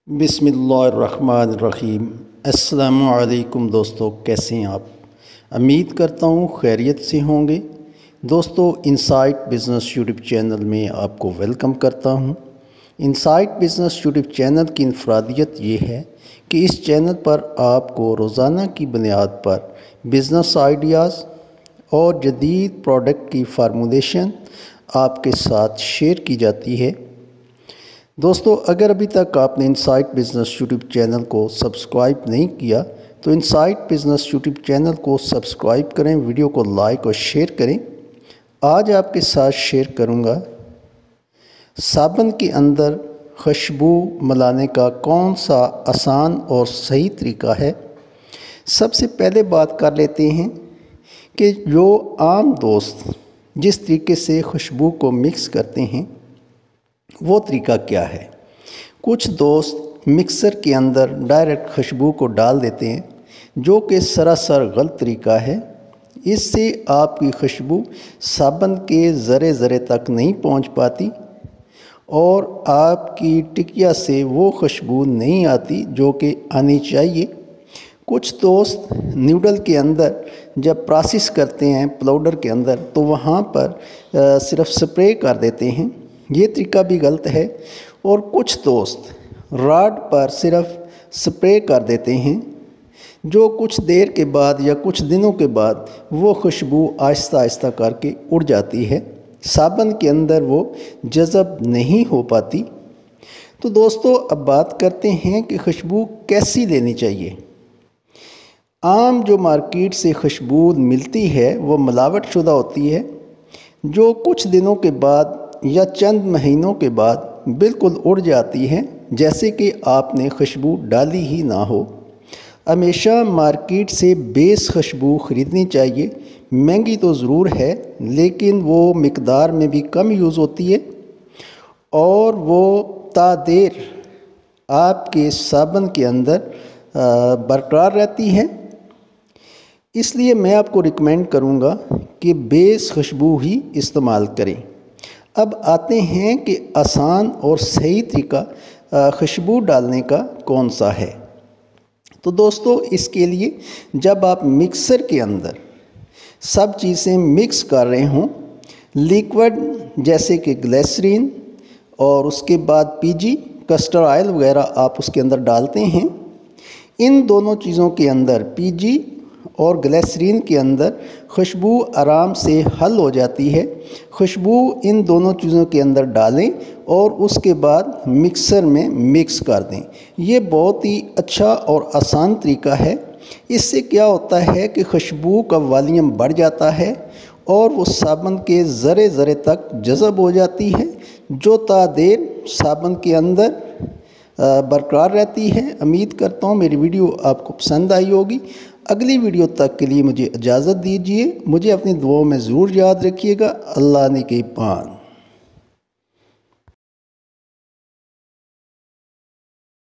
बिस्मिल्लाहिर्रहमानिर्रहीम। अस्सलामुअलैकुम दोस्तों, कैसे हैं आप? उम्मीद करता हूँ खैरियत से होंगे। दोस्तों, इनसाइट बिज़नेस यूट्यूब चैनल में आपको वेलकम करता हूँ। इनसाइट बिज़नेस यूट्यूब चैनल की इनफरादियत ये है कि इस चैनल पर आपको रोज़ाना की बुनियाद पर बिज़नेस आइडियाज़ और जदीद प्रोडक्ट की फार्मूलेशन आपके साथ शेयर की जाती है। दोस्तों, अगर अभी तक आपने इनसाइट बिज़नेस यूट्यूब चैनल को सब्सक्राइब नहीं किया तो इनसाइट बिज़नेस यूट्यूब चैनल को सब्सक्राइब करें, वीडियो को लाइक और शेयर करें। आज आपके साथ शेयर करूंगा साबुन के अंदर खुशबू मिलाने का कौन सा आसान और सही तरीका है। सबसे पहले बात कर लेते हैं कि जो आम दोस्त जिस तरीके से खुशबू को मिक्स करते हैं वो तरीका क्या है। कुछ दोस्त मिक्सर के अंदर डायरेक्ट खुशबू को डाल देते हैं, जो कि सरासर गलत तरीका है। इससे आपकी खुशबू साबुन के ज़रे ज़रे तक नहीं पहुंच पाती और आपकी टिकिया से वो खुशबू नहीं आती जो कि आनी चाहिए। कुछ दोस्त नूडल के अंदर जब प्रोसेस करते हैं पाउडर के अंदर तो वहाँ पर सिर्फ स्प्रे कर देते हैं, ये तरीका भी गलत है। और कुछ दोस्त राड पर सिर्फ स्प्रे कर देते हैं, जो कुछ देर के बाद या कुछ दिनों के बाद वो खुशबू आहिस्ता आहिस्ता करके उड़ जाती है, साबुन के अंदर वो जज़ब नहीं हो पाती। तो दोस्तों, अब बात करते हैं कि खुशबू कैसी लेनी चाहिए। आम जो मार्केट से खुशबू मिलती है वो मिलावट शुदा होती है, जो कुछ दिनों के बाद या चंद महीनों के बाद बिल्कुल उड़ जाती है, जैसे कि आपने खुशबू डाली ही ना हो। हमेशा मार्केट से बेस खुशबू ख़रीदनी चाहिए। महंगी तो ज़रूर है, लेकिन वो मिकदार में भी कम यूज़ होती है और वो तादेर आपके साबुन के अंदर बरकरार रहती है। इसलिए मैं आपको रिकमेंड करूँगा कि बेस खुशबू ही इस्तेमाल करें। अब आते हैं कि आसान और सही तरीका खुशबू डालने का कौन सा है। तो दोस्तों, इसके लिए जब आप मिक्सर के अंदर सब चीज़ें मिक्स कर रहे हों, लिक्विड जैसे कि ग्लिसरीन और उसके बाद पीजी कस्टर्ड ऑयल वगैरह आप उसके अंदर डालते हैं, इन दोनों चीज़ों के अंदर पीजी और ग्लिसरीन के अंदर खुशबू आराम से हल हो जाती है। खुशबू इन दोनों चीज़ों के अंदर डालें और उसके बाद मिक्सर में मिक्स कर दें। ये बहुत ही अच्छा और आसान तरीका है। इससे क्या होता है कि खुशबू का वॉल्यूम बढ़ जाता है और वो साबुन के ज़रे ज़रे तक जज़ब हो जाती है, जो तादेर साबुन के अंदर बरकरार रहती है। उम्मीद करता हूँ मेरी वीडियो आपको पसंद आई होगी। अगली वीडियो तक के लिए मुझे इजाज़त दीजिए। मुझे अपनी दुआओं में ज़रूर याद रखिएगा। अल्लाह ने के पान।